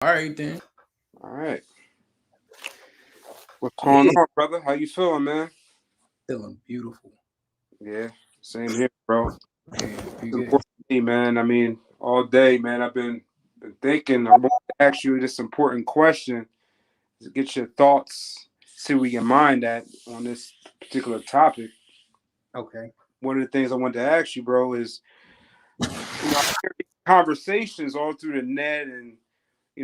All right then. All right. What's going Yeah, on, brother? How you feeling, man? feeling beautiful. Yeah, same here, bro. Yeah, It's pretty good. important to me, man. I mean, all day, man. I've been thinking. I want to ask you this important question to get your thoughts, see where your mind at on this particular topic. Okay. One of the things I wanted to ask you, bro, is I hear these conversations all through the net and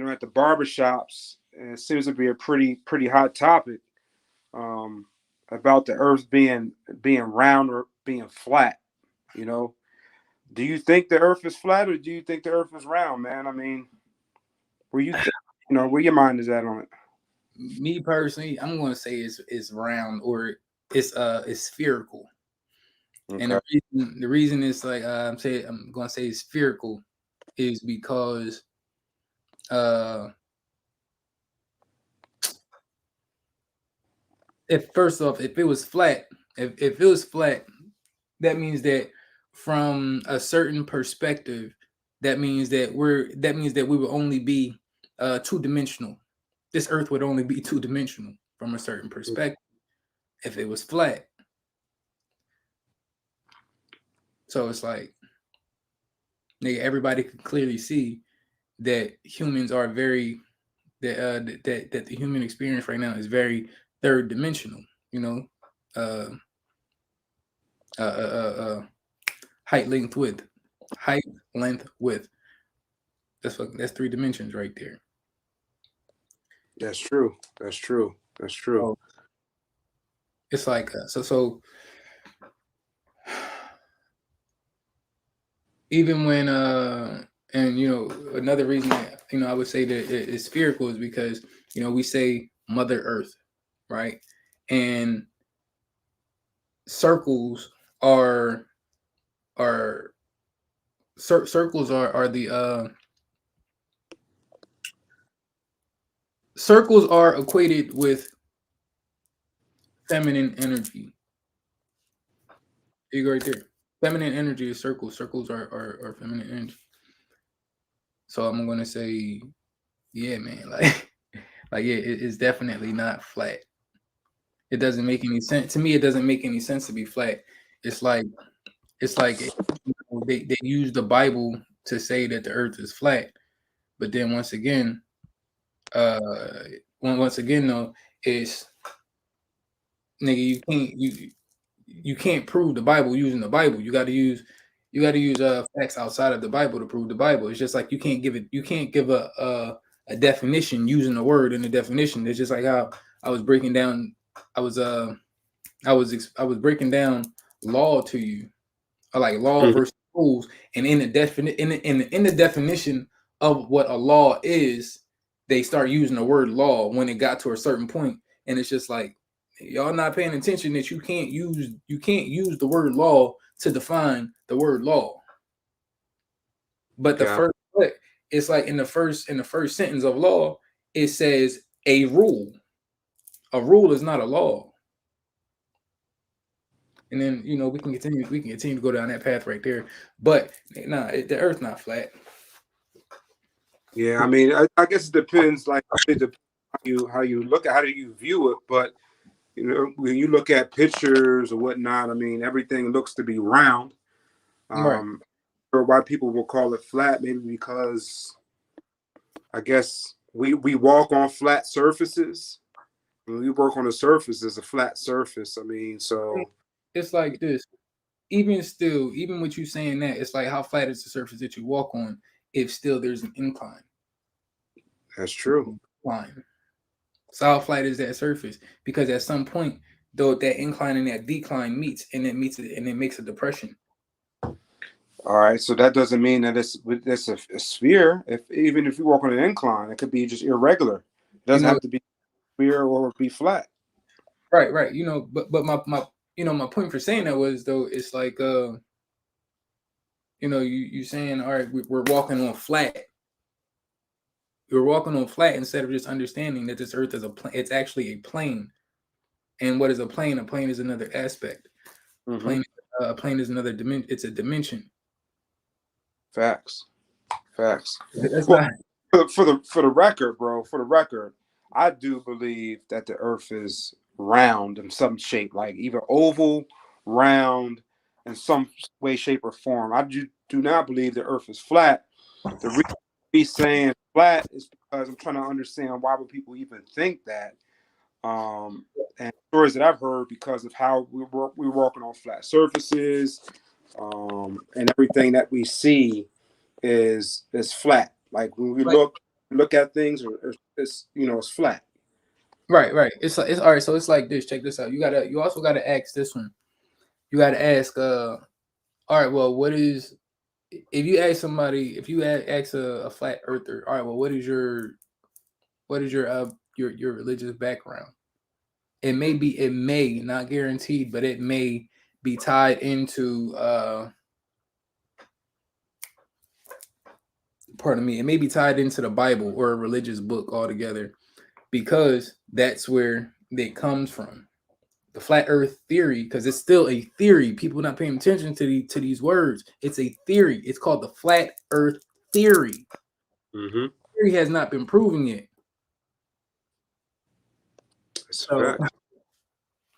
at the barbershops, and it seems to be a pretty hot topic. Um, about the Earth being round or being flat. You know, do you think the Earth is flat or do you think the Earth is round, man? I mean, where you think, where your mind is at on it? Me personally, I'm gonna say it's round or it's spherical. And Okay. the reason is like I'm gonna say it's spherical is because uh if first off if it was flat if it was flat, that means that from a certain perspective, that means that we will only be two-dimensional. This earth would only be two-dimensional from a certain perspective if it was flat. So it's like, nigga, everybody could clearly see that humans are very that the human experience right now is very third dimensional, you know. uh uh uh, uh, uh height, length, width. Height, length, width. That's three dimensions right there. That's true. That's true. That's true. So it's like even when and another reason that I would say that it's spherical is because we say Mother Earth, right? And circles are are circles are the circles are equated with feminine energy. You go right there. Feminine energy is circles. Circles are feminine energy. So I'm gonna say, yeah, man, like like yeah, it's definitely not flat. It doesn't make any sense to me. It doesn't make any sense to be flat. It's like they use the Bible to say that the Earth is flat, but then uh, once again though, it's nigga, you can't prove the Bible using the Bible. You got to use facts outside of the Bible to prove the Bible. It's just like you can't give a definition using a word in the definition. It's just like how I was breaking down I was I was breaking down law to you, or like law Mhm. versus rules, and in the definition of what a law is, they start using the word law when it got to a certain point, and it's just like y'all not paying attention that you can't use the word law to define the word law. But the Okay. first it's like in the first sentence of law, it says a rule. A rule is not a law. And then we can continue to go down that path right there. But nah, the earth's not flat. Yeah. I mean, I guess it depends. Like, it depends how you look at how do you view it, but when you look at pictures or whatnot, I mean, everything looks to be round. Right. Um, or why people will call it flat, maybe because I guess we walk on flat surfaces. When we work on a surface, it's a flat surface. I mean, so It's like this. Even still, even with you saying that, it's like how flat is the surface that you walk on if still there's an incline. that's true. Incline. So how flat is that surface? Because at some point, though, that incline and that decline meets, and it meets it, and it makes a depression. All right, so that doesn't mean that it's a sphere. If even if you walk on an incline, it could be just irregular. It You doesn't know, have to be sphere or be flat. right, right. But my point for saying that was though it's like you saying all right we're walking on flat. You're walking on flat instead of just understanding that this earth is it's actually a plane. And what is a plane? A plane is another aspect. A Hmm. plane, a plane is another dimension. It's a dimension. Facts, facts. That's Well, not. For the record, bro, for the record, I do believe that the Earth is round in some shape, like either oval, round, in some way, shape, or form. Do not believe the Earth is flat. The reason me saying flat is because I'm trying to understand why would people even think that. And stories that I've heard because of how we're walking on flat surfaces, and everything that we see is flat. Like when we Like, look at things, it's it's flat. right. It's all right. So it's like this. Check this out. You also gotta ask this one. You gotta ask. All right. Well, what is if you ask somebody if you ask a flat earther? All right. Well, what is your religious background? It may not guaranteed, but it may be tied into pardon me, it may be tied into the Bible or a religious book altogether, because that's where it comes from. The flat earth theory, because it's still a theory. People not paying attention to these words. It's a theory. It's called the flat earth theory. Mm-hmm. Theory has not been proven yet. So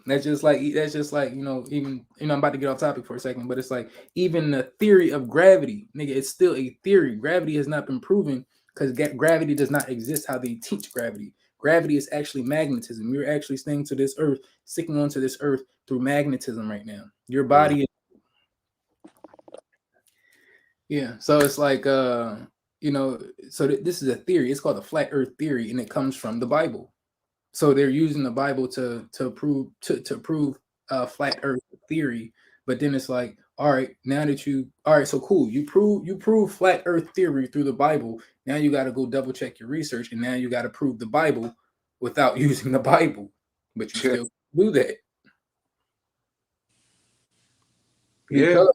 that's just like even I'm about to get off topic for a second, but it's like even the theory of gravity, nigga, it's still a theory. Gravity has not been proven because gravity does not exist how they teach gravity. Gravity is actually magnetism. You're actually staying to this earth, sticking onto this earth through magnetism right now. Your body yeah. So it's like this is a theory. It's called the flat earth theory, and it comes from the Bible. So they're using the Bible to prove flat earth theory. But then it's like, all right, so cool. You prove flat earth theory through the Bible. Now you got to go double check your research, and now you got to prove the Bible without using the Bible. But you still do that. Because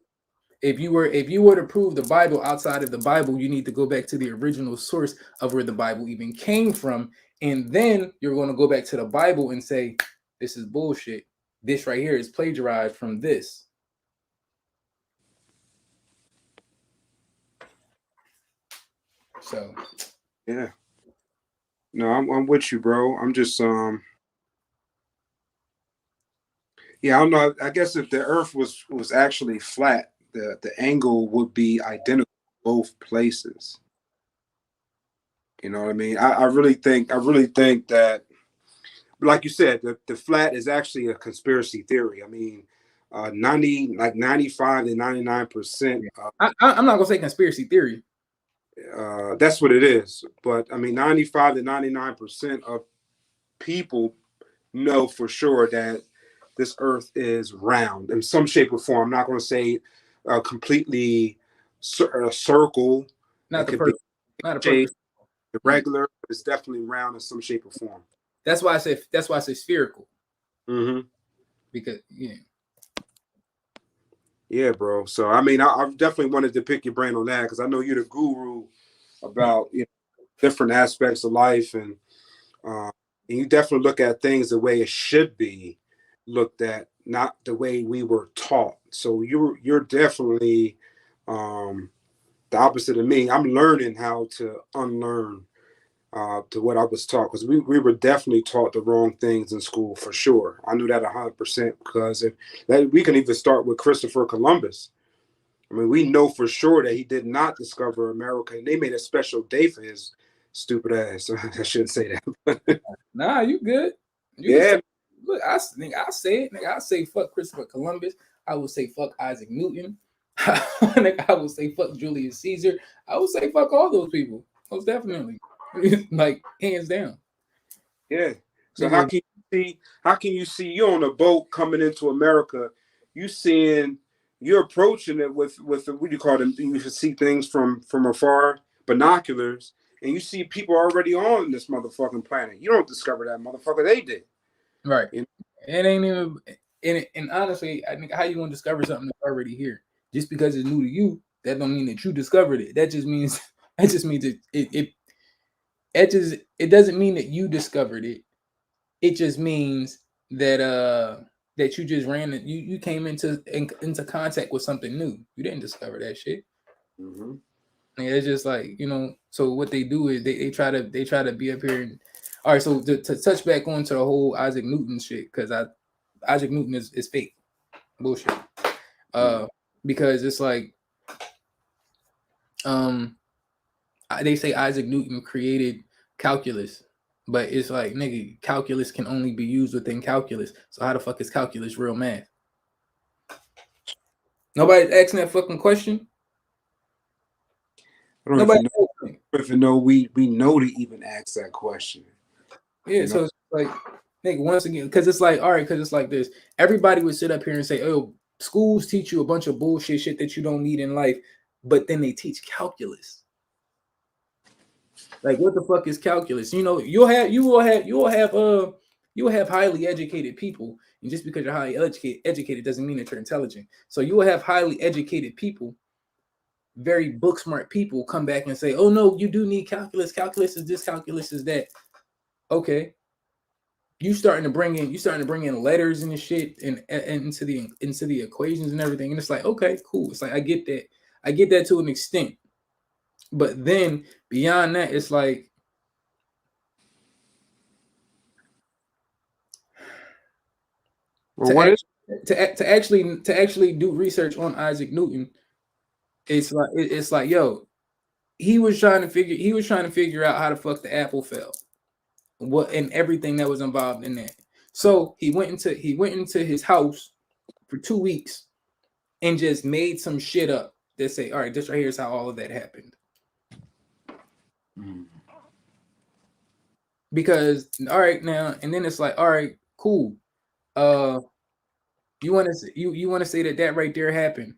if you were to prove the Bible outside of the Bible, you need to go back to the original source of where the Bible even came from, and then you're going to go back to the Bible and say, this is bullshit. This right here is plagiarized from this. So yeah. No, I'm with you, bro. I'm just yeah, I don't know. I guess if the Earth was actually flat, the angle would be identical both places. You know what I mean? I really think that, like you said, the flat is actually a conspiracy theory. I mean, 95 to 99%. I'm not gonna say conspiracy theory. That's what it is. But I mean, 95 to 99% of people know for sure that this Earth is round in some shape or form. I'm not going to say completely a circle. Not It the could be perfect. Not a shape, perfect. irregular. But it's definitely round in some shape or form. That's why I say spherical. Mm-hmm. Because Yeah, bro. So I mean, I definitely wanted to pick your brain on that because I know you're the guru about different aspects of life, and you definitely look at things the way it should be looked at, not the way we were taught. So you're definitely the opposite of me. I'm learning how to unlearn to what I was taught, because we were definitely taught the wrong things in school for sure. I knew that 100% because we can even start with Christopher Columbus. I mean, we know for sure that he did not discover America, and they made a special day for his stupid ass. I shouldn't say that. nah, you good. Yeah. Look, I say it. Nigga, I say fuck Christopher Columbus. I will say fuck Isaac Newton. I will say fuck Julius Caesar. I will say fuck all those people. Most definitely. Like hands down. Yeah. So Nigga, how can you see you on a boat coming into America? You're approaching it with what do you call them? You can see things from afar, binoculars, and you see people already on this motherfucking planet. You don't discover that motherfucker, they did. right. You know? It ain't even and honestly, I think how you gonna discover something that's already here? Just because it's new to you, that don't mean that you discovered it. That just means it doesn't mean that you discovered it. It just means that that you just came into contact with something new. You didn't discover that shit. Mm-hmm. Yeah, it's just like, so what they do is they try to be up here and all right, so to touch back onto the whole Isaac Newton shit, because Isaac Newton is fake bullshit. Because it's like they say Isaac Newton created calculus, but it's like, nigga, calculus can only be used within calculus. So how the fuck is calculus real math? Nobody's asking that fucking question. I don't even know we know to even ask that question. Yeah, so it's like, nigga, once again, because it's like, all right, because it's like this. Everybody would sit up here and say, oh, schools teach you a bunch of bullshit shit that you don't need in life, but then they teach calculus. Like, what the fuck is calculus? You will have highly educated people, and just because you're highly educated doesn't mean that you're intelligent. So you will have highly educated people, very book smart people, come back and say, oh no, you do need calculus. Calculus is this, calculus is that. Okay. You starting to bring in letters and the shit and into the equations and everything, and it's like, okay, cool. It's like I get that to an extent, but then beyond that, it's like to actually do research on Isaac Newton. It's like yo, he was trying to figure out how the fuck the apple fell, what and everything that was involved in that. So he went into his house for 2 weeks and just made some shit up that say, all right, this right here is how all of that happened. Because all right now, and then it's like, all right, cool. You want to say that right there happened.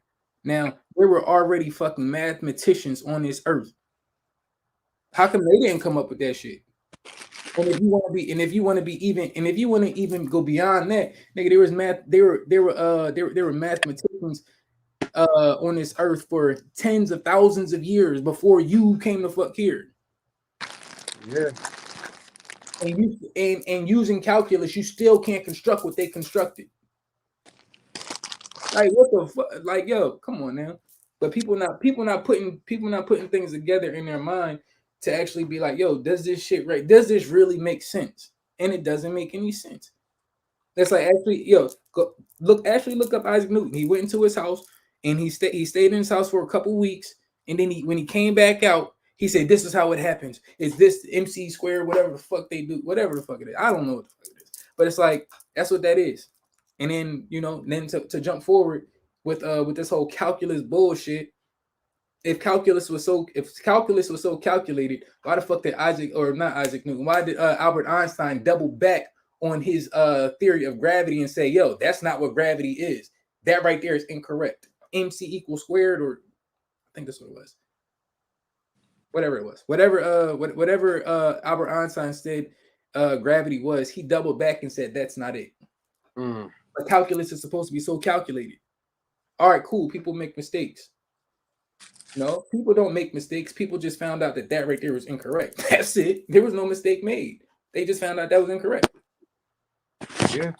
Now, there were already fucking mathematicians on this earth. How come they didn't come up with that shit? And if you want to even go beyond that, nigga, there were mathematicians on this earth for tens of thousands of years before you came the fuck here. Yeah. And using calculus, you still can't construct what they constructed. Like, what the fuck? Like, yo, come on now. But people not putting things together in their mind to actually be like, yo, does this really make sense? And it doesn't make any sense. That's like, actually, yo, look up Isaac Newton. He went into his house and he stayed in his house for a couple weeks, and then when he came back out, he said, this is how it happens. It's this MC squared, whatever the fuck they do, whatever the fuck it is. I don't know what the fuck it is. But it's like, that's what that is. And then, then to jump forward with this whole calculus bullshit. If calculus was so calculated, why the fuck did why did Albert Einstein double back on his theory of gravity and say, yo, that's not what gravity is? That right there is incorrect. MC equals squared, or I think that's what it was. Whatever it was. Whatever Albert Einstein said gravity was, he doubled back and said that's not it. But calculus is supposed to be so calculated. All right, cool. People make mistakes. No, people don't make mistakes. People just found out that right there was incorrect. That's it. There was no mistake made. They just found out that was incorrect. Yeah.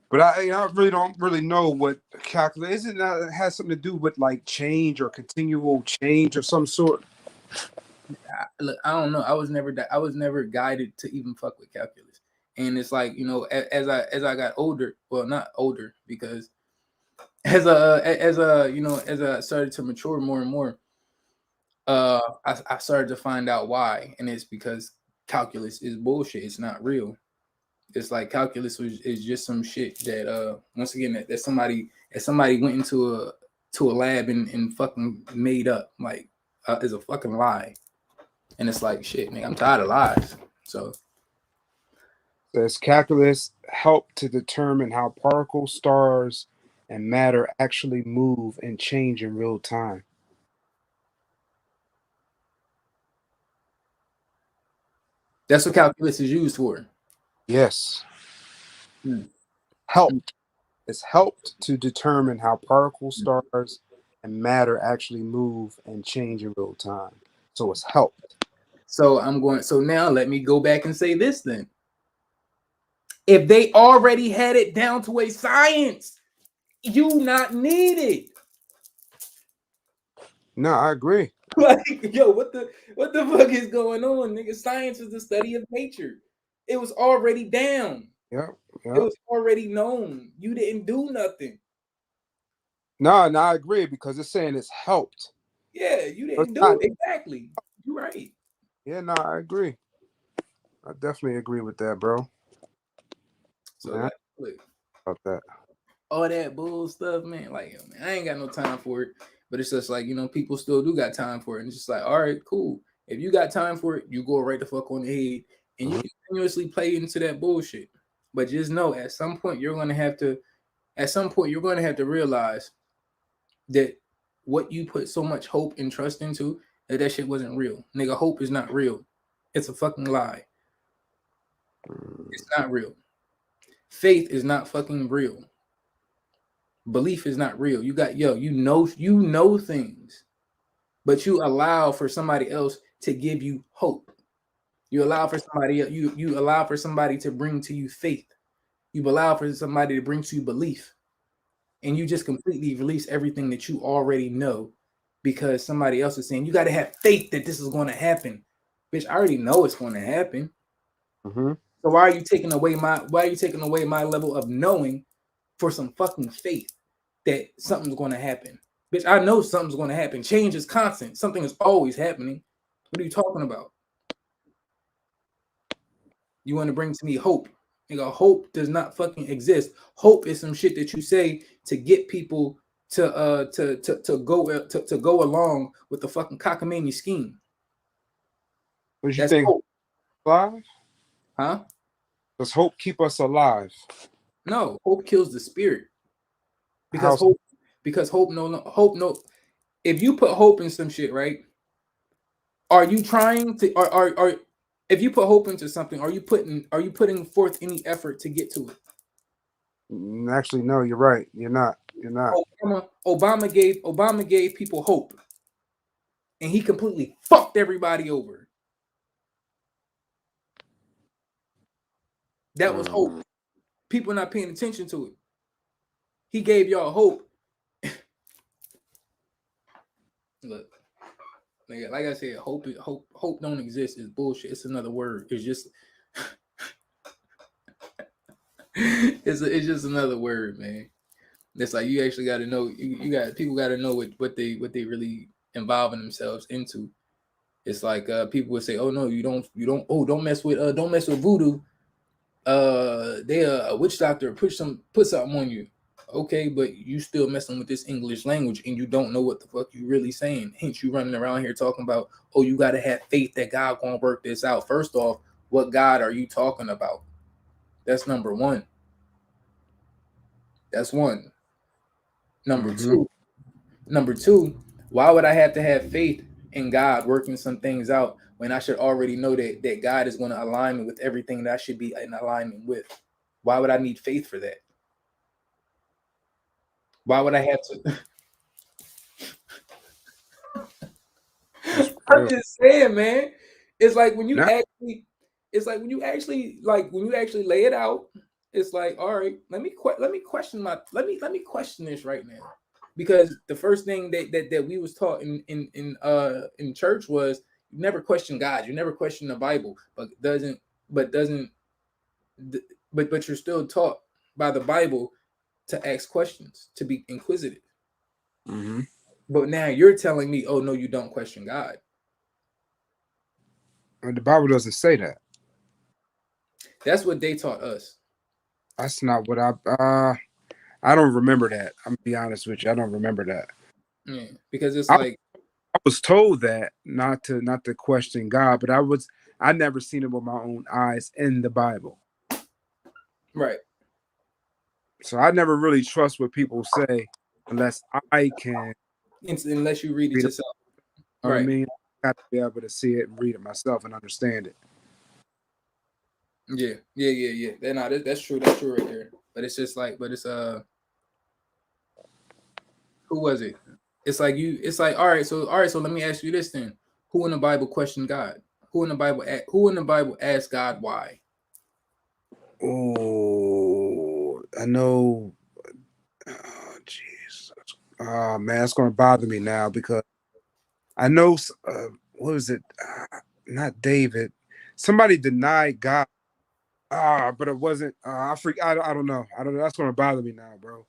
But I really don't know what calculus is. It has something to do with like change or continual change of some sort. Look, I don't know. I was never guided to even fuck with calculus. And it's like, as I got older, well, not older, because as I started to mature more and more, I started to find out why, and it's because calculus is bullshit. It's not real. It's like calculus is just some shit that once again that somebody went into a lab and fucking made up, like is a fucking lie. And it's like, shit, man, I'm tired of lies. So does calculus help to determine how particles, stars, and matter actually move and change in real time? That's what calculus is used for. Yes. It's helped to determine how particles, stars, and matter actually move and change in real time. So it's helped. So now let me go back and say this then. If they already had it down to a science, you not need it. No, I agree. Like, yo, what the fuck is going on, nigga? Science is the study of nature. It was already down. Yep, It yep. was already known. You didn't do nothing. No, no, I agree because it's saying it's helped. Yeah, you It's didn't do not. it. Exactly. You're right. Yeah, no, I agree. I definitely agree with that, bro. So Man, like, look, about that. all that bull stuff, man. Like, yo, man, I ain't got no time for it. But it's just like, people still do got time for it. And it's just like, all right, cool. If you got time for it, you go right the fuck on the head and you Mhm. continuously play into that bullshit. But just know at some point you're gonna have to realize that what you put so much hope and trust into, that shit wasn't real. Nigga, hope is not real. It's a fucking lie. It's not real. Faith is not fucking real. Belief is not real. You know things, but you allow for somebody else to give you hope. You allow for you allow for somebody to bring to you faith. You allow for somebody to bring to you belief. And you just completely release everything that you already know because somebody else is saying you got to have faith that this is going to happen. Bitch, I already know it's going to happen. Mhm. So why are you taking away my level of knowing for some fucking faith that something's going to happen? Bitch, I know something's going to happen. Change is constant. Something is always happening. What are you talking about? You want to bring to me hope? Nigga, hope does not fucking exist. Hope is some shit that you say to get people to go along with the fucking cockamamie scheme. What you That's think? hope, Alive? huh? Does hope keep us alive? No, hope kills the spirit because How? hope no. If you put hope in some shit, right? Are you trying to are if you put hope into something, are you putting forth any effort to get to it? Actually, no. You're right. You're not. You're not. Obama gave people hope, and he completely fucked everybody over. That was hope. Mm. People not paying attention to it. He gave y'all hope. Look, like I said, hope don't exist is bullshit. It's another word. It's just it's just another word, man. It's like you actually got to know. You got people got to know what they really involving themselves into. It's like people would say, "Oh no, don't mess with voodoo. They a witch doctor put something on you." Okay, but you still messing with this English language and you don't know what the fuck you really saying. Hence, you running around here talking about, oh, you got to have faith that God gonna work this out. First off, what God are you talking about? That's number one. That's one. Number Mhm. two. Number two. Why would I have to have faith in God working some things out when I should already know that God is going to align me with everything that I should be in alignment with? Why would I need faith for that? Why would I have to? That's I'm real. just saying, man. It's like when you Now, actually, when you actually lay it out. It's like, all right, let me question question this right now, because the first thing that we was taught in church was you never question God, you never question the Bible, but doesn't but you're still taught by the Bible to ask questions, to be inquisitive. mhm. But now you're telling me, oh no, you don't question God. The Bible doesn't say that. That's what they taught us. That's not what I. I don't remember that. I'm gonna be honest with you. I don't remember that. Yeah, because it's I, like, I was told that not to question God, but I never seen it with my own eyes in the Bible. right, So I never really trust what people say unless I can unless you read it read it. yourself. You know what I Right. mean? I got to be able to see it and read it myself and understand it. Yeah. That's true. That's true right there. But it's just like, but it's who was it? It's like you. It's like, all right. So let me ask you this then: who in the Bible questioned God? Who in the Bible asked God why? Oh, I know. Oh, jeez. Oh man, it's gonna bother me now because I know. What was it? Not David. Somebody denied God. But it wasn't. I freak. I don't know. I don't know. That's gonna bother me now, bro.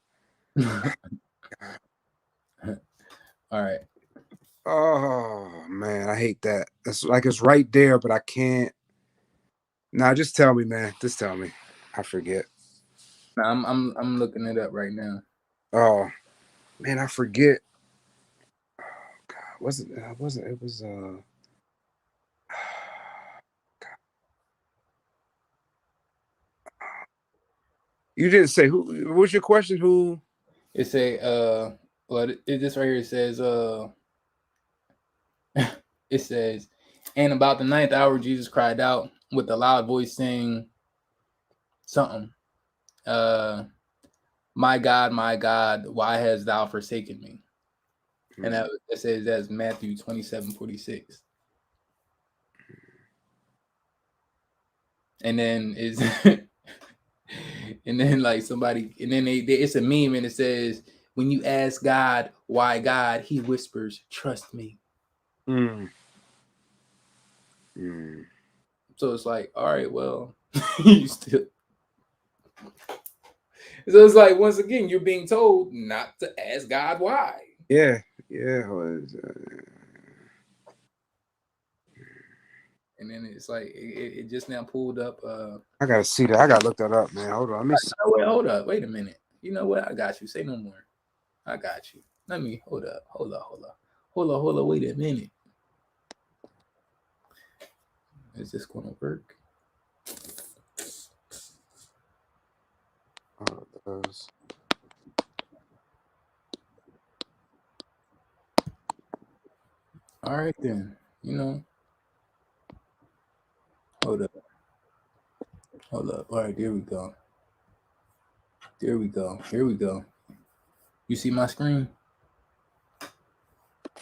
All right. Oh man, I hate that. It's like it's right there, but I can't. Nah, just tell me, man. Just tell me. I forget. Now, I'm looking it up right now. Oh man, I forget. Oh, God, wasn't it was you didn't say who. What was your question? Who? It say well this right here it says it says, and about the 9th hour Jesus cried out with a loud voice saying something. My God, why hast thou forsaken me? And that it says that's Matthew 27:46. And then is and then like somebody and then they it's a meme and it says, when you ask God why God, he whispers, trust me. So it's like, all right, well, you still. So it's like, once again, you're being told not to ask God why. Yeah. And then it's like it just now pulled up. I gotta see that. I gotta look that up, man. Hold on. Let me see. Hold up. Wait a minute. You know what? I got you. Say no more. I got you. Let me hold up. Wait a minute. Is this gonna work? Oh, it does. All right then. Hold up. All right, there we go. Here we go. You see my screen?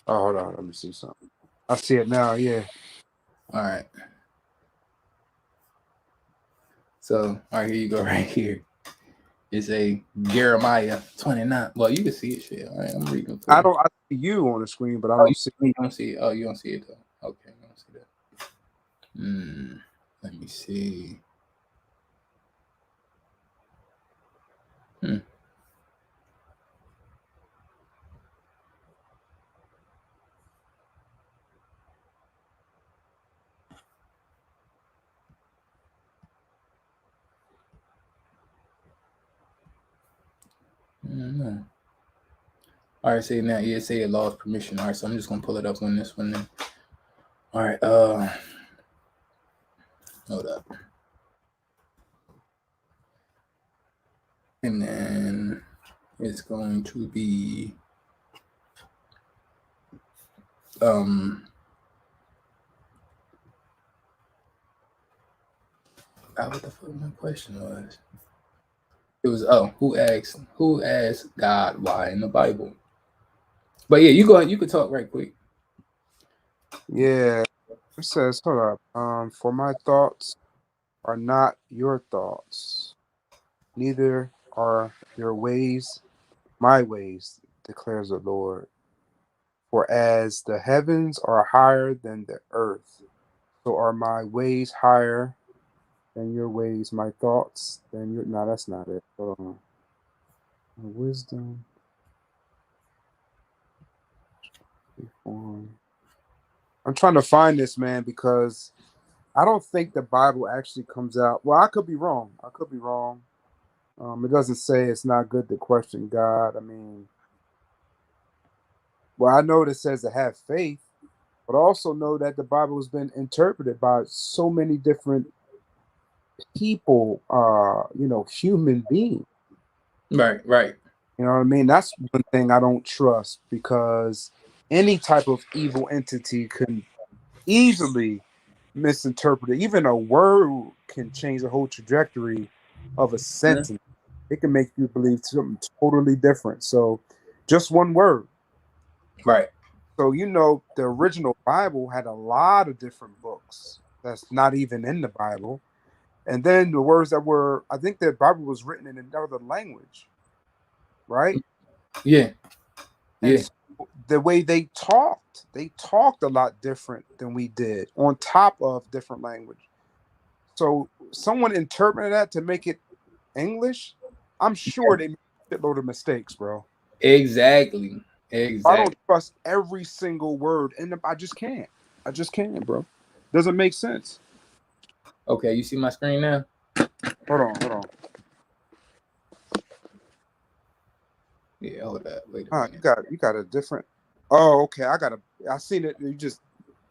Oh, hold on. Let me see something. I see it now. Yeah. All right. So, all right, here you go. Right here. It's a Jeremiah 29. Well, you can see it. Shit. All right, I'm reading. I see you on the screen, but I don't see. You don't see it. Oh, you don't see it though. Okay, you don't see that. Let me see. No. All right, say now. Yeah, say it lost permission. All right, so I'm just gonna pull it up on this one then. All right. Hold up. And then it's going to be what the fuck my question was? It was who asked God why in the Bible? But yeah, you go ahead, you could talk right quick. Yeah. It says, hold up. For my thoughts are not your thoughts, neither are your ways my ways, declares the Lord. For as the heavens are higher than the earth, so are my ways higher than your ways, my thoughts than your. No, that's not it. Hold on. Wisdom. I'm trying to find this, man, because I don't think the Bible actually comes out. Well, I could be wrong. It doesn't say it's not good to question God. I mean, well, I know it says to have faith, but I also know that the Bible has been interpreted by so many different people, human beings. Right. You know what I mean? That's one thing I don't trust, because any type of evil entity can easily misinterpret it. Even a word can change the whole trajectory of a sentence. Yeah. It can make you believe something totally different. So just one word. Right. So, the original Bible had a lot of different books that's not even in the Bible. And then the words that were, I think the Bible was written in another language. Right? Yeah. And the way they talked a lot different than we did, on top of different language. So someone interpreted that to make it English. I'm sure they made a shitload of mistakes, bro. Exactly. I don't trust every single word, and I just can't. I just can't, bro. Doesn't make sense. Okay, you see my screen now? Hold on. Yeah, hold up. Wait a minute. You got a different. Oh, okay. I seen it. You just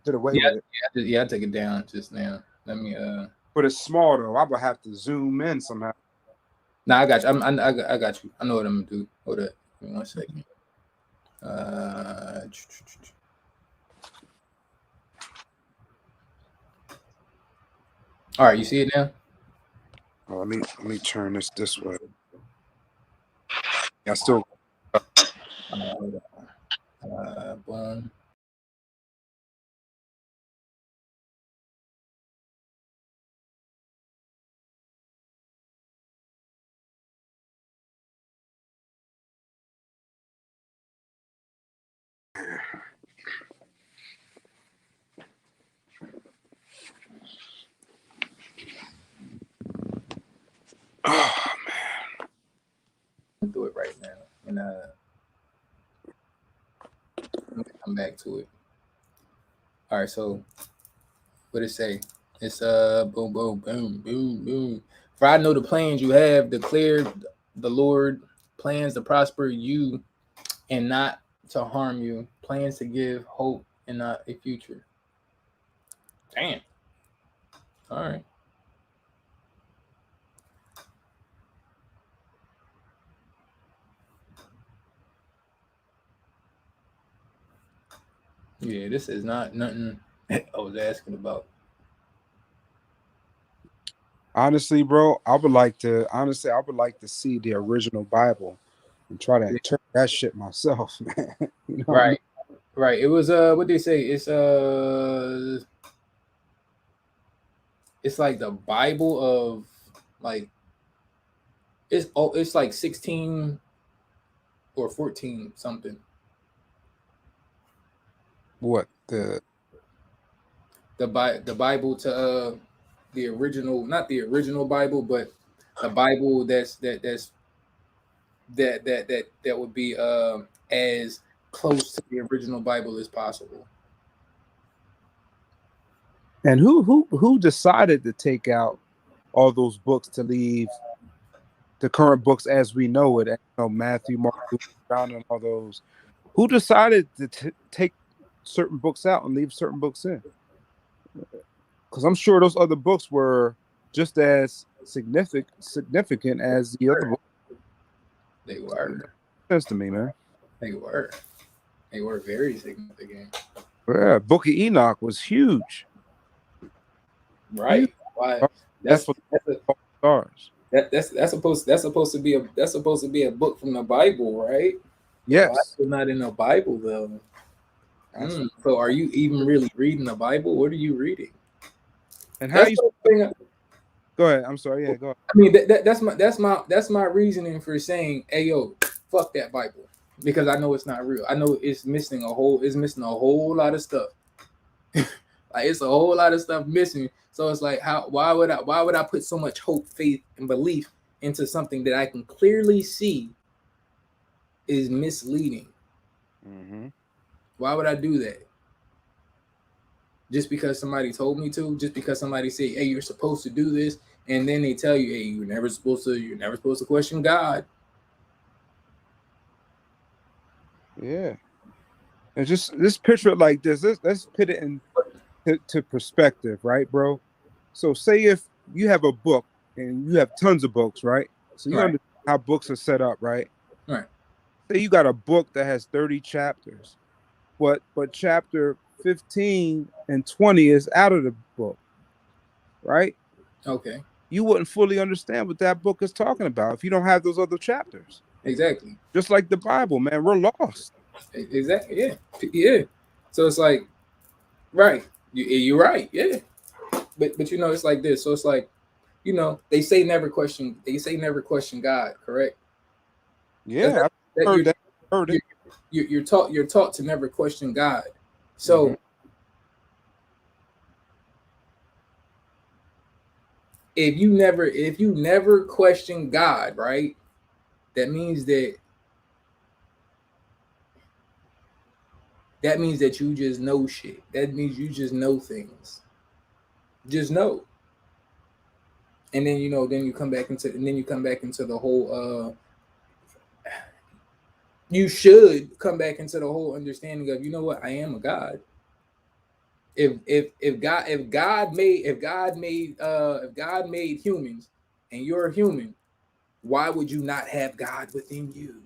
did away with it. Yeah, I took it down just now. Let me But it's small though. I would have to zoom in somehow. Nah, I got you. I got you. I know what I'm gonna do. Hold up. Give me 1 second. All right, you see it now? Oh, let me turn this way. I still. Boom. Oh I'll do it right now, and let me come back to it. All right, so what it say? It's boom, boom, boom, boom, boom. For I know the plans you have declared the Lord, plans to prosper you and not to harm you, plans to give hope and not a future. Damn. All right. Yeah, this is not nothing I was asking about. Honestly, bro, I would like to see the original Bible and try to interpret that shit myself, man. You know what I mean? Right. It was what they say? It's like the Bible of like it's like 16 or 14 something. What the Bible to the original, not the original Bible, but a Bible that would be as close to the original Bible as possible. And who decided to take out all those books to leave the current books as we know it? You know, Matthew, Mark, Luke, John, and all those. Who decided to take certain books out and leave certain books in? Because I'm sure those other books were just as significant as the other books. They were. Makes sense to me, man. They were very significant. Yeah, Book of Enoch was huge. Right. Huge. Why? That's stars. That's supposed to be a book from the Bible, right? Yes. Why is not in the Bible though? So are you even really reading the Bible? What are you reading? And how go ahead. I'm sorry. Yeah, go ahead. I mean, that's my reasoning for saying, hey yo, fuck that Bible, because I know it's not real. I know it's missing a whole lot of stuff. Like it's a whole lot of stuff missing. So it's like, why would I put so much hope, faith, and belief into something that I can clearly see is misleading? Mm-hmm. Why would I do that? Just because somebody told me to? Just because somebody said, hey, you're supposed to do this, and then they tell you, hey, you're never supposed to question God. Yeah. And just picture it like this. Let's put it into perspective, right, bro? So say if you have a book and you have tons of books, right? So you understand how books are set up, right? Right. Say you got a book that has 30 chapters, but chapter 15 and 20 is out of the book, right? Okay. You wouldn't fully understand what that book is talking about if you don't have those other chapters. Exactly. Just like the Bible, man, we're lost. Exactly. Yeah. So it's like, right. You're right. Yeah. But you know, it's like this. So it's like, you know, they say never question God, correct? Yeah, I heard it. you're taught to never question God. So if you never question God, right? That means that you just know shit. That means you just know things. Just know. And then then you come back into the whole you should come back into the whole understanding of, you know what, I am a God. If God made humans and you're a human, why would you not have God within you?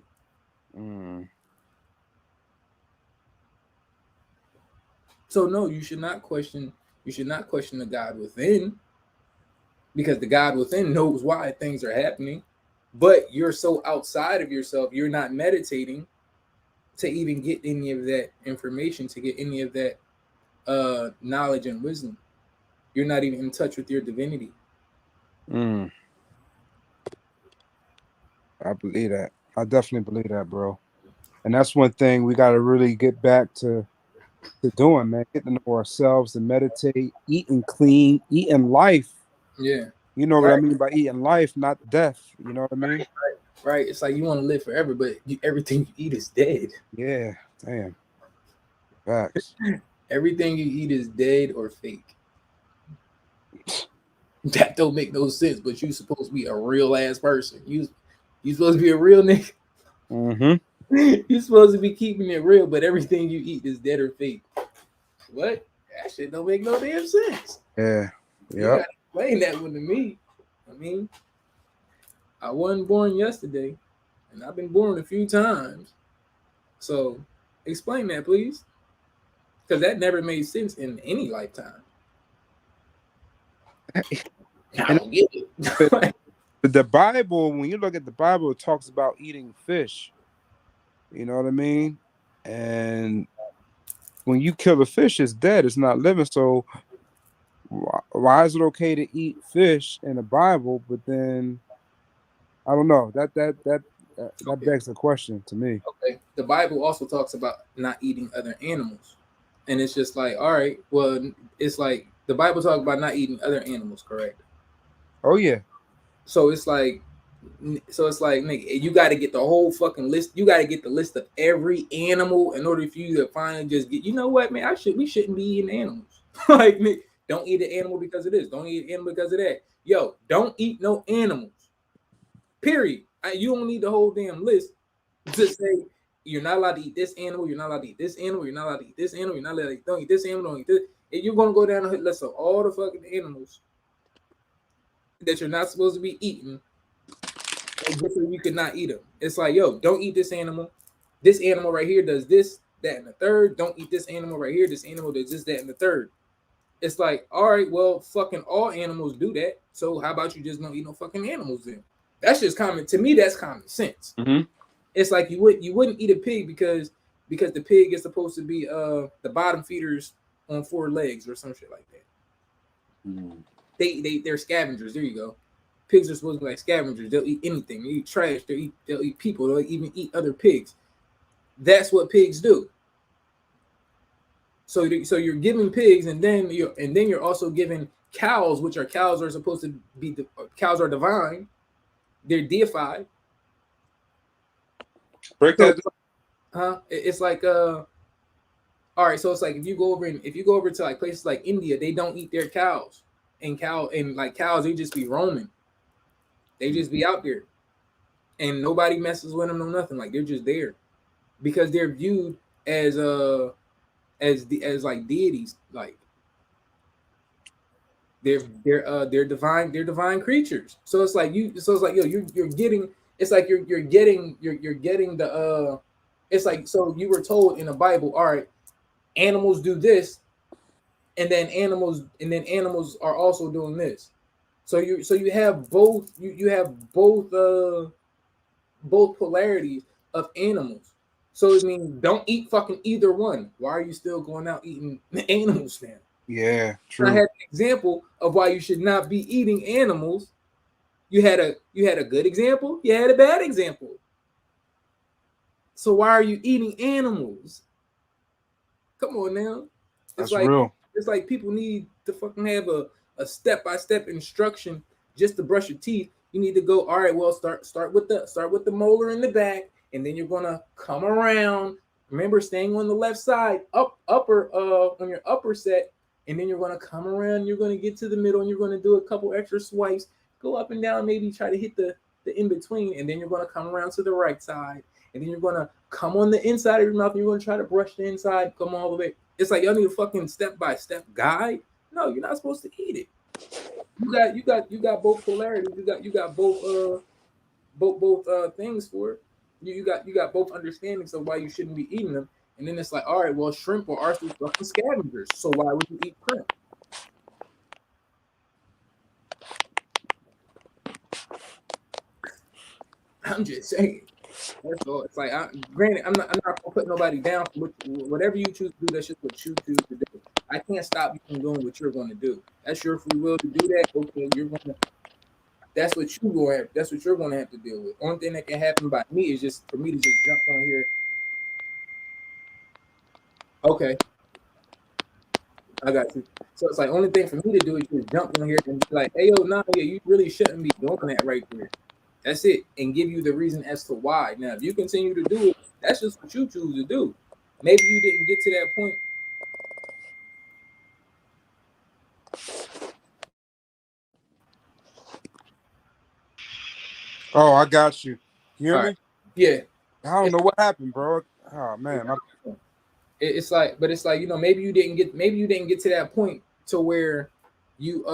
So no, you should not question the God within, because the God within knows why things are happening. But you're so outside of yourself, you're not meditating to even get any of that information, to get any of that knowledge and wisdom. You're not even in touch with your divinity. I believe that. I definitely believe that, bro. And that's one thing we got to really get back to doing, man. Getting to know ourselves and meditate, eating clean, eating life. Yeah. You know what I mean by eating life, not death. You know what I mean? Right. It's like you want to live forever, but everything you eat is dead. Yeah. Damn. Facts. Everything you eat is dead or fake. That don't make no sense, but you supposed to be a real ass person. You supposed to be a real nigga. You supposed to be keeping it real, but everything you eat is dead or fake. What? That shit don't make no damn sense. Yeah. You gotta explain that one to me. I mean, I wasn't born yesterday, and I've been born a few times. So explain that, please. Because that never made sense in any lifetime. I don't get it. The Bible, when you look at the Bible, it talks about eating fish. You know what I mean? And when you kill a fish, it's dead. It's not living. So why is it okay to eat fish in the Bible? But then I don't know. That begs the question to me. Okay. The Bible also talks about not eating other animals, and it's just like, all right, well, it's like the Bible talks about not eating other animals, correct? Oh yeah. So it's like, nigga, you got to get the whole fucking list. You got to get the list of every animal in order for you to finally just get. You know what, man? We shouldn't be eating animals. Like, nigga, don't eat an animal because of this. Don't eat an animal because of that. Yo, don't eat no animals. Period. You don't need the whole damn list to say you're not allowed to eat this animal. You're not allowed to eat this animal. You're not allowed to eat this animal. You're not allowed to don't eat this animal. Don't eat this. And you're gonna go down the list of all the fucking animals that you're not supposed to be eating, and just so you cannot eat them. It's like, yo, don't eat this animal. This animal right here does this, that, and the third. Don't eat this animal right here. This animal does this, that, and the third. It's like, all right, well, fucking all animals do that. So how about you just don't eat no fucking animals then? That's just common. To me, that's common sense. It's like you wouldn't eat a pig because the pig is supposed to be the bottom feeders on 4 legs or some shit like that. They're scavengers. There you go. Pigs are supposed to be like scavengers. They'll eat anything. They eat trash. They'll eat people. They'll even eat other pigs. That's what pigs do. So you're giving pigs, and then you're also giving cows, which are cows are supposed to be cows are divine. They're deified. Break that. It's like all right. So it's like if you go over to like places like India, they don't eat their cows, and cows, they just be roaming. They just be out there, and nobody messes with them, no nothing. Like they're just there, because they're viewed as like deities. Like they're divine creatures. So it's like yo, you're getting. It's like you're getting the it's like, so you were told in the Bible, all right, animals do this, and then animals are also doing this. So you have both you have both polarities of animals. So it means don't eat fucking either one. Why are you still going out eating animals now? Yeah, true. I had an example of why you should not be eating animals. You had a good example. You had a bad example. So why are you eating animals? Come on now. It's That's like real. it's like people need to fucking have a step-by-step instruction just to brush your teeth. You need to go, all right, well, start with the molar in the back, and then you're gonna come around. Remember, staying on the left side, upper on your upper set, and then you're gonna come around, you're gonna get to the middle, and you're gonna do a couple extra swipes, go up and down, maybe try to hit the in-between, and then you're gonna come around to the right side, and then you're gonna come on the inside of your mouth, and you're gonna try to brush the inside, come all the way. It's like y'all need a fucking step-by-step guide. No, you're not supposed to eat it. You got both polarities. You got both things for it. You got both understandings of why you shouldn't be eating them. And then it's like, all right, well, shrimp are fucking scavengers. So why would you eat shrimp? I'm just saying. That's all. It's like, granted, I'm not gonna put nobody down for whatever you choose to do. That's just what you choose to do. I can't stop you from doing what you're going to do. That's your free will to do that. Okay, you're going to. That's what you going. That's what you're going to have to deal with. Only thing that can happen by me is just for me to just jump on here. Okay, I got you. So it's like only thing for me to do is just jump on here and be like, "Hey, yo, nah, yeah, you really shouldn't be doing that right there." That's it, and give you the reason as to why. Now, if you continue to do it, that's just what you choose to do. Maybe you didn't get to that point. Oh, I got you. You hear All me? right. Yeah. I don't know what happened, bro. Oh man. It's like, but it's like, you know, maybe you didn't get to that point to where you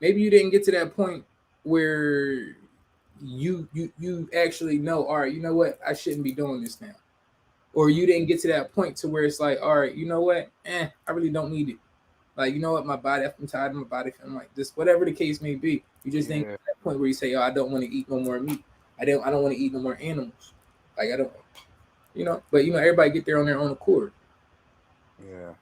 maybe you didn't get to that point where you actually know, all right, you know what, I shouldn't be doing this now. Or you didn't get to that point to where it's like, all right, you know what, I really don't need it. Like, you know what, my body, I'm tired of my body feeling like this, whatever the case may be. You just didn't get to that point where you say, oh, I don't want to eat no more meat. I don't want to eat no more animals. Like, I don't, you know, but you know, everybody get there on their own accord. Yeah.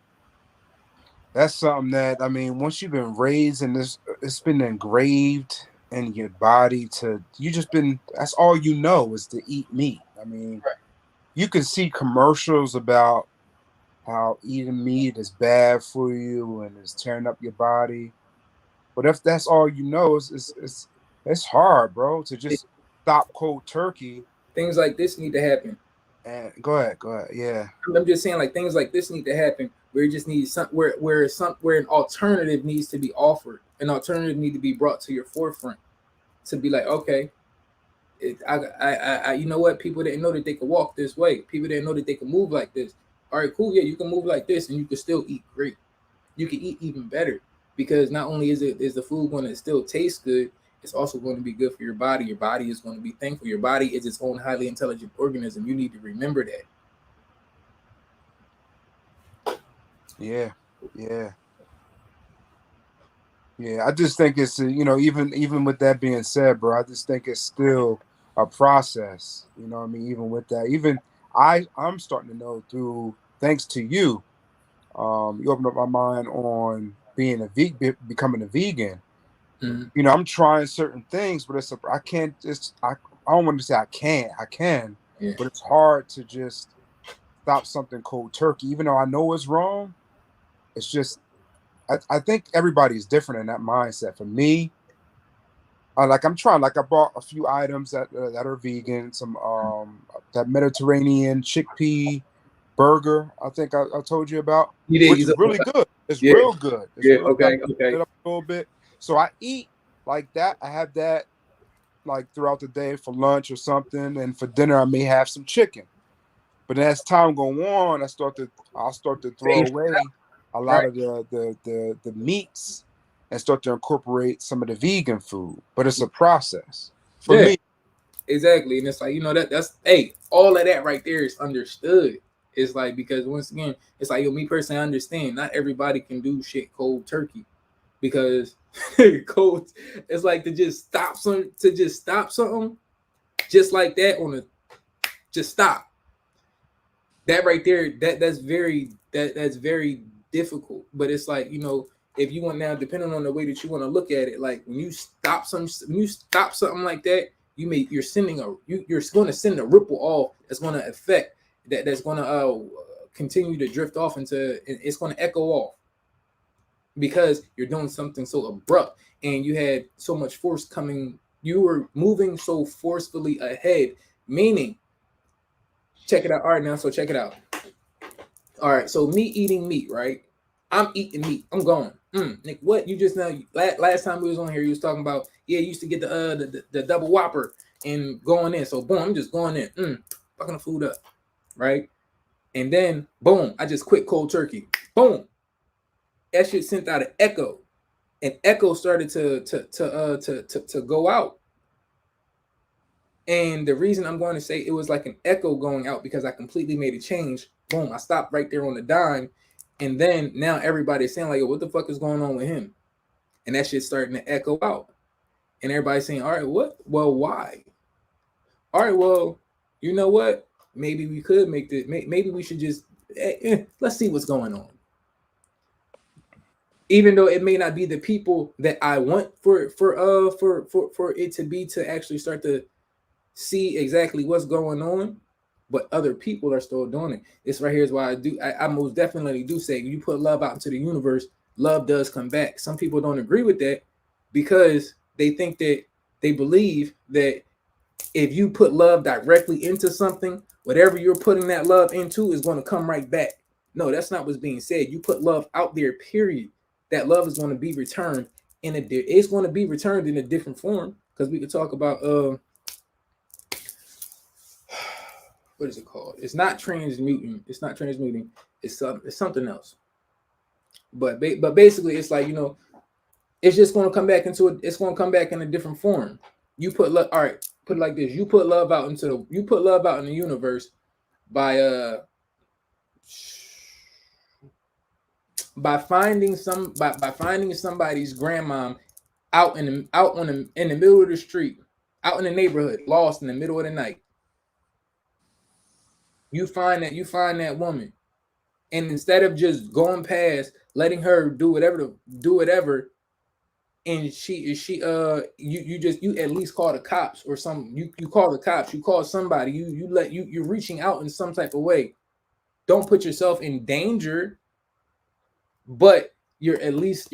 That's something that, I mean, once you've been raised and this, it's been engraved in your body you just been, that's all you know is to eat meat. I mean, Right. You can see commercials about how eating meat is bad for you and it's tearing up your body. But if that's all you know, it's hard, bro, to just stop cold turkey. Things like this need to happen. And go ahead. Yeah. I'm just saying, like, things like this need to happen where it just needs some where an alternative needs to be offered. An alternative need to be brought to your forefront to be like, okay, you know what? People didn't know that they could walk this way. People didn't know that they could move like this. All right, cool. Yeah, you can move like this, and you can still eat great. You can eat even better because not only is the food going to still taste good, it's also going to be good for your body. Your body is going to be thankful. Your body is its own highly intelligent organism. You need to remember that. Yeah. I just think it's even with that being said, bro, I just think it's still a process. You know what I mean? Even with that, even I'm starting to know through thanks to you. You opened up my mind on being becoming a vegan. Mm-hmm. You know, I'm trying certain things, but I can't just I don't want to say I can, Yeah. but it's hard to just stop something cold turkey, even though I know it's wrong. It's just I think everybody's different in that mindset. For me, I'm trying. Like I bought a few items that are vegan. Some that Mediterranean chickpea burger. I think I told you about, which is really good. It's real good. It's yeah. real Okay. good. Okay. It up a little bit. So I eat like that. I have that like throughout the day for lunch or something, and for dinner I may have some chicken. But as time go on, I'll start to throw away a lot of the meats and start to incorporate some of the vegan food. But it's a process for me. Exactly. And it's like, you know, that's all of that right there is understood. It's like, because once again, it's like, me personally, I understand not everybody can do shit cold turkey, because cold, it's like to just stop something just like that just stop. That right there, that's very difficult. But it's like, you know, if you want, now depending on the way that you want to look at it, like when you stop something like that, you're sending you're going to send a ripple off that's going to affect that's going to continue to drift off into, it's going to echo off because you're doing something so abrupt and you had so much force coming. You were moving so forcefully ahead, meaning, check it out. All right, now, so check it out. All right, so me eating meat, right? I'm eating meat. I'm going. Nick, what you just now? Last time we was on here, you was talking about, yeah, you used to get the double whopper and going in. So boom, I'm just going in. Fucking the food up, right? And then boom, I just quit cold turkey. Boom, that shit sent out an echo, and echo started to go out. And the reason I'm going to say it was like an echo going out because I completely made a change. Boom, I stopped right there on the dime. And then now everybody's saying, like, what the fuck is going on with him? And that shit's starting to echo out. And everybody's saying, all right, what? Well, why? All right, well, you know what? Maybe we could make this. Maybe we should just let's see what's going on. Even though it may not be the people that I want for it to be, to actually start to see exactly what's going on, but other people are still doing it. This right here is why I most definitely do say, you put love out into the universe, love does come back. Some people don't agree with that because they think that they believe that if you put love directly into something, whatever you're putting that love into is going to come right back. No, that's not what's being said. You put love out there, period. That love is going to be returned it's going to be returned in a different form, because we could talk about what is it called? It's not transmuting. It's not transmuting. It's something else. But basically, it's like, it's just going to come back it's going to come back in a different form. You put love. All right, put it like this. You put love out in the universe by finding somebody's grandmom out in the middle of the street, out in the neighborhood, lost in the middle of the night. You find that woman, and instead of just going past, letting her do whatever, and you at least call the cops or something. You call the cops, you call somebody, you're reaching out in some type of way. Don't put yourself in danger, but you're at least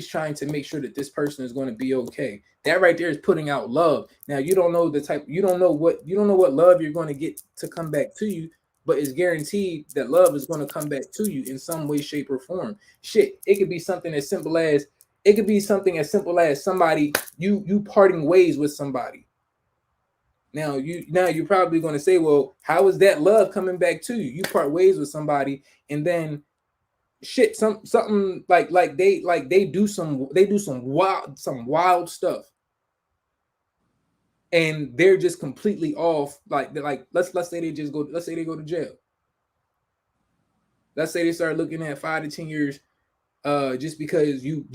trying to make sure that this person is going to be okay. That right there is putting out love. Now you don't know what love you're going to get to come back to you, but it's guaranteed that love is going to come back to you in some way, shape, or form. Shit, it could be something as simple as somebody you parting ways with somebody. Now you're probably going to say, well, how is that love coming back to you? You part ways with somebody, and then shit, something like they do some wild stuff, and they're just completely off. Like let's say they go to jail. Let's say they start looking at 5 to 10 years, just because you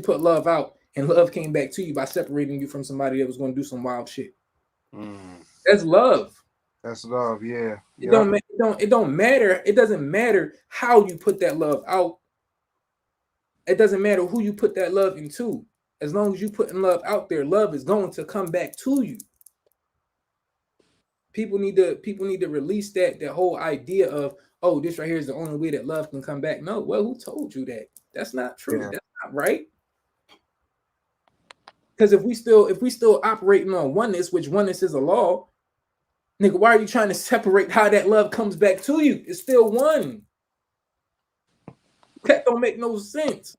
put love out, and love came back to you by separating you from somebody that was going to do some wild shit. That's love. That's love, yeah. It don't matter. It doesn't matter how you put that love out. It doesn't matter who you put that love into. As long as you putting love out there, love is going to come back to you. People need to release that whole idea of, oh, this right here is the only way that love can come back. No, well, who told you that? That's not true. Yeah. That's not right. Because if we still operating on oneness, which oneness is a law, nigga, why are you trying to separate how that love comes back to you? It's still one. That don't make no sense.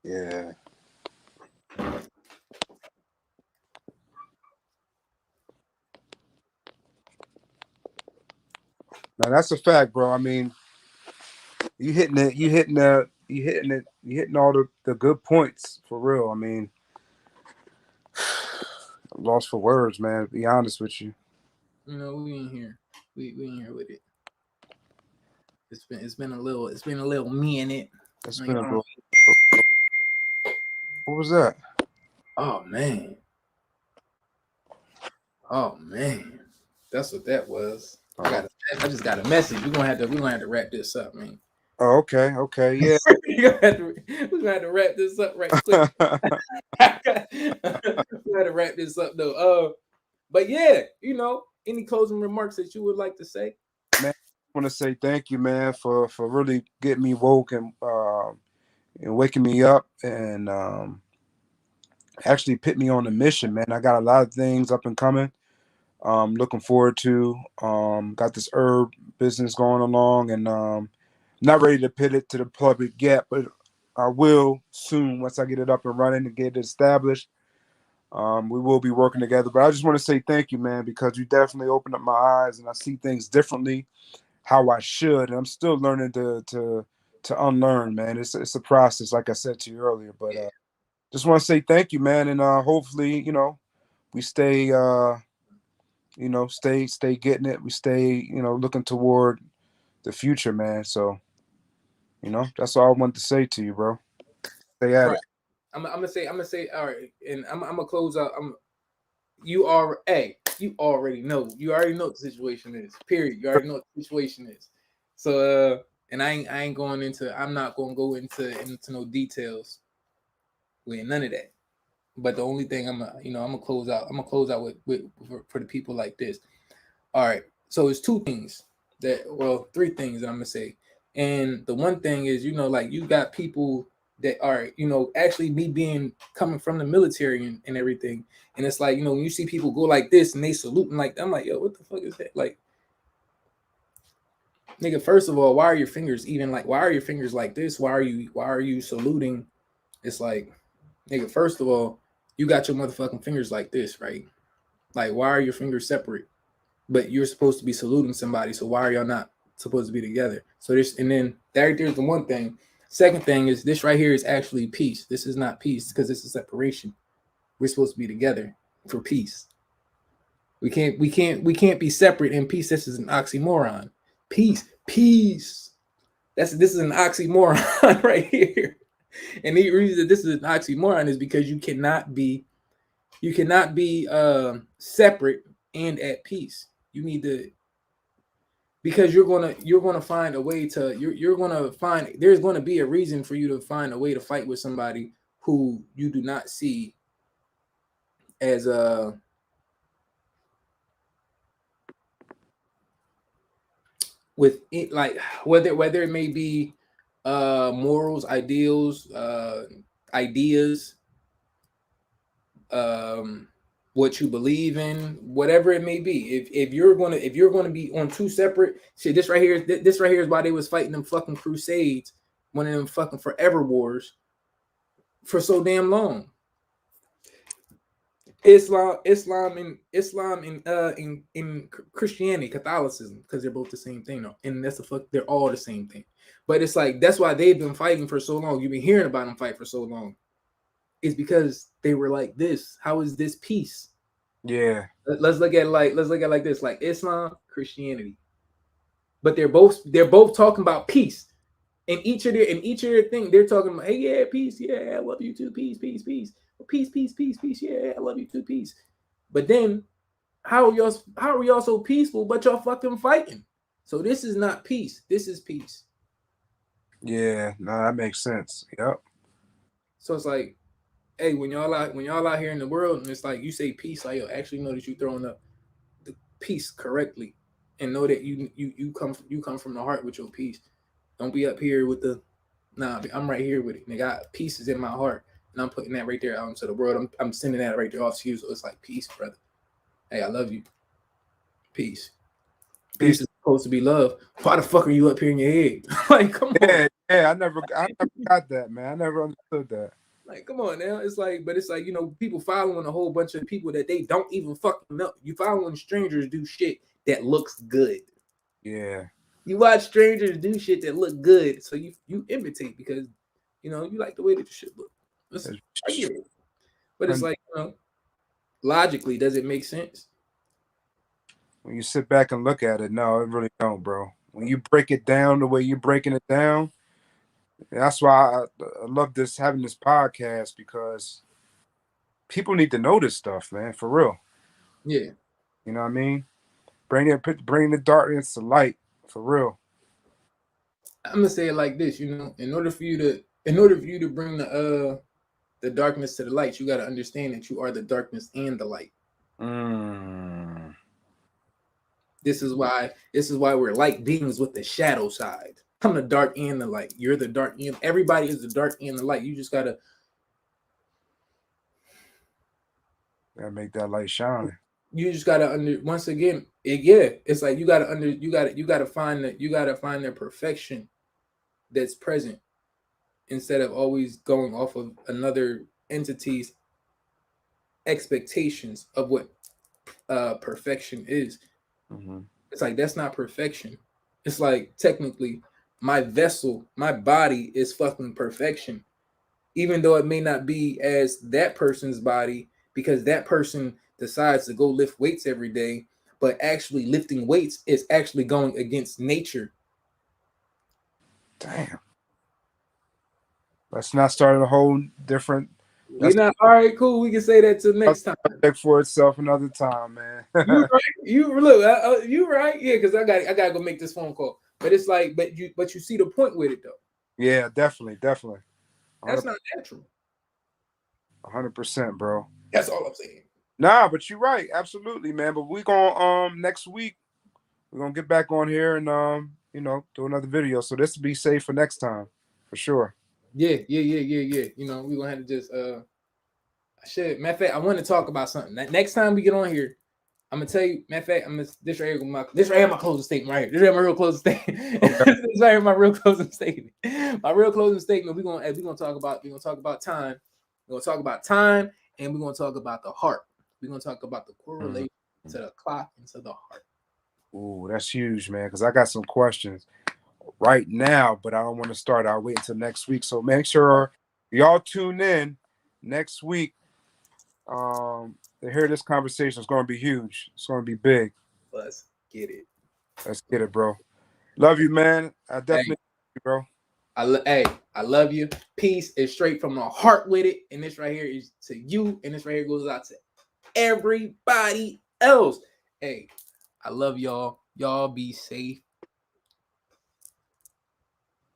Yeah. Now that's a fact, bro. I mean, you hitting all the good points for real. I mean, I'm lost for words, man. To be honest with you. We ain't here. We ain't here with it. It's been a little minute. It's been a little. What was that? Oh man. That's what that was. I just got a message. We're gonna have to wrap this up, man. Oh, okay, yeah. We're gonna have to wrap this up right quick. We gotta wrap this up though. But yeah, any closing remarks that you would like to say? Man, I want to say thank you, man, for really getting me woke and waking me up and actually put me on a mission, man. I got a lot of things up and coming. Looking forward to. Got this herb business going along, and not ready to put it to the public yet, but I will soon once I get it up and running and get it established. We will be working together, but I just want to say thank you, man, because you definitely opened up my eyes and I see things differently, how I should, and I'm still learning to unlearn, man. It's a process, like I said to you earlier, but just want to say thank you, man, and hopefully, we stay, stay getting it. We stay, looking toward the future, man. So, that's all I wanted to say to you, bro. Stay at Right. it. I'm gonna say, all right, and I'm gonna close out. You already know. You already know what the situation is. Period. You already know what the situation is. So, and I ain't going into. I'm not gonna go into no details with none of that. But the only thing I'm gonna close out. I'm gonna close out with for the people like this. All right. So it's three things that I'm gonna say. And the one thing is, like you got people that are, actually me being coming from the military and everything. And it's like, when you see people go like this and they saluting like, I'm like, yo, what the fuck is that? Like, nigga, first of all, why are your fingers like this? Why are you saluting? It's like, nigga, first of all, you got your motherfucking fingers like this, right? Like, why are your fingers separate? But you're supposed to be saluting somebody, so why are y'all not supposed to be together? So and then there's the one thing. Second thing is this right here is actually peace. This is not peace because this is separation. We're supposed to be together for peace. We can't be separate in peace. This is an oxymoron. Peace. This is an oxymoron right here. And the reason that this is an oxymoron is because you cannot be separate and at peace. You need to, because you're gonna find a way to there's gonna be a reason for you to find a way to fight with somebody who you do not see as with it, like whether it may be morals, ideals, ideas, what you believe in, whatever it may be. If you're gonna be on two separate shit, this right here is why they was fighting them fucking crusades, one of them fucking forever wars for so damn long. Islam in Christianity, Catholicism, because they're both the same thing, though. And they're all the same thing. But it's like that's why they've been fighting for so long. You've been hearing about them fight for so long. It's because they were like this. How is this peace? Yeah. Let's look at like this, like Islam, Christianity. But they're both talking about peace. In each of their thing, they're talking about, hey, yeah, peace, yeah, I love you too, peace. Peace, yeah, I love you too, peace. But then how are y'all so peaceful, but y'all fucking fighting? So this is not peace. This is peace. Yeah, no, that makes sense. Yep. So it's like, hey, when y'all out here in the world, and it's like you say peace, like, yo, actually know that you're throwing up the peace correctly, and know that you come from the heart with your peace. Don't be up here with the, nah, I'm right here with it. Nigga, peace is in my heart, and I'm putting that right there out into the world. I'm sending that right there off to you. So it's like peace, brother. Hey, I love you. Peace. Peace is supposed to be love. Why the fuck are you up here in your head? Like, come on. Yeah, I never got that, man. I never understood that. Like, come on now. It's like, people following a whole bunch of people that they don't even fucking know. You following strangers do shit that looks good. Yeah. You watch strangers do shit that look good, so you imitate because you like the way that the shit look. I get it. But it's like, logically, does it make sense? When you sit back and look at it, no, it really don't, bro. When you break it down the way you're breaking it down, that's why I love having this podcast, because people need to know this stuff, man, for real. Yeah. You know what I mean? Bring the darkness to light, for real. I'm gonna say it like this, in order for you to bring the darkness to the light, you got to understand that you are the darkness and the light. This is why we're light beings with the shadow side. I'm the dark and the light. You're the dark and everybody is the dark and the light. You just gotta make that light shine. once again, it's like you gotta find the perfection that's present instead of always going off of another entity's expectations of what perfection is. Mm-hmm. It's like that's not perfection. It's like technically my vessel, my body is fucking perfection, even though it may not be as that person's body because that person decides to go lift weights every day, but actually lifting weights is actually going against nature. Damn. Let's not start a whole different. We're not all right. Cool. We can say that till next time. For itself another time, man. You right. You look. You right. Yeah, because I gotta go make this phone call. But it's like, but you see the point with it though. Yeah, definitely. That's not natural. 100%, bro. That's all I'm saying. Nah, but you're right, absolutely, man. But we gonna next week we're gonna get back on here and do another video. So this will be safe for next time, for sure. Yeah. You know, we're gonna have to just shit. Matter of fact, I want to talk about something. Next time we get on here, I'm gonna tell you. Matter of fact, this right here my closing statement right here. This right here my real closing statement. Okay. This right here my real closing statement. My real closing statement. We're gonna talk about time. We're gonna talk about time, and we're gonna talk about the heart. We're gonna talk about the correlation to the clock and to the heart. Ooh, that's huge, man. Because I got some questions right now, but I don't want to start. I'll wait until next week. So make sure y'all tune in next week. To hear this conversation is going to be huge. It's going to be big. Let's get it. Let's get it, bro. Love you, man. I definitely love you, bro. I love you. Peace is straight from the heart with it. And this right here is to you. And this right here goes out to everybody else. Hey, I love y'all. Y'all be safe.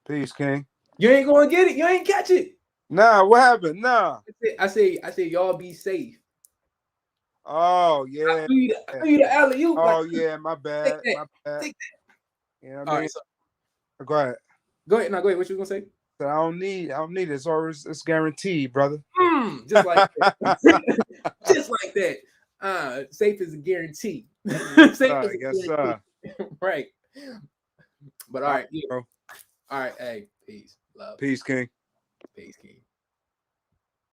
Peace, King. You ain't gonna get it. You ain't catch it. Nah, what happened? Nah. I say y'all be safe. Oh yeah. I threw you the alley-oop. Oh yeah, my bad. Take My bad. Take You know what All I mean? right, so Go ahead. go ahead. Now go ahead. What you gonna say? So I don't need it. It's always guaranteed, brother. Just like that. Just like that. Safe is a guarantee. Safe is a guarantee. Right. But all right, yeah. Bro. All right, hey, peace, love. Peace, King. Peace, King.